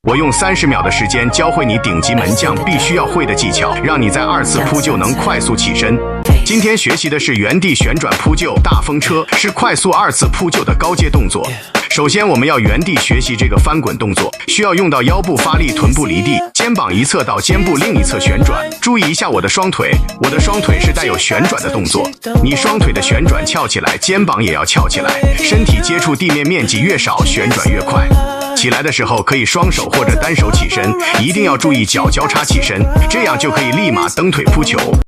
我用30秒的时间教会你顶级门将必须要会的技巧，让你在2次扑救能快速起身。今天学习的是原地旋转扑救大风车，是快速2次扑救的高阶动作。首先，我们要原地学习这个翻滚动作，需要用到腰部发力，臀部离地，肩膀一侧到肩部另一侧旋转。注意一下我的双腿，我的双腿是带有旋转的动作。你双腿的旋转翘起来，肩膀也要翘起来，身体接触地面面积越少，旋转越快。起来的时候可以双手或者单手起身，一定要注意脚交叉起身，这样就可以立马蹬腿扑球。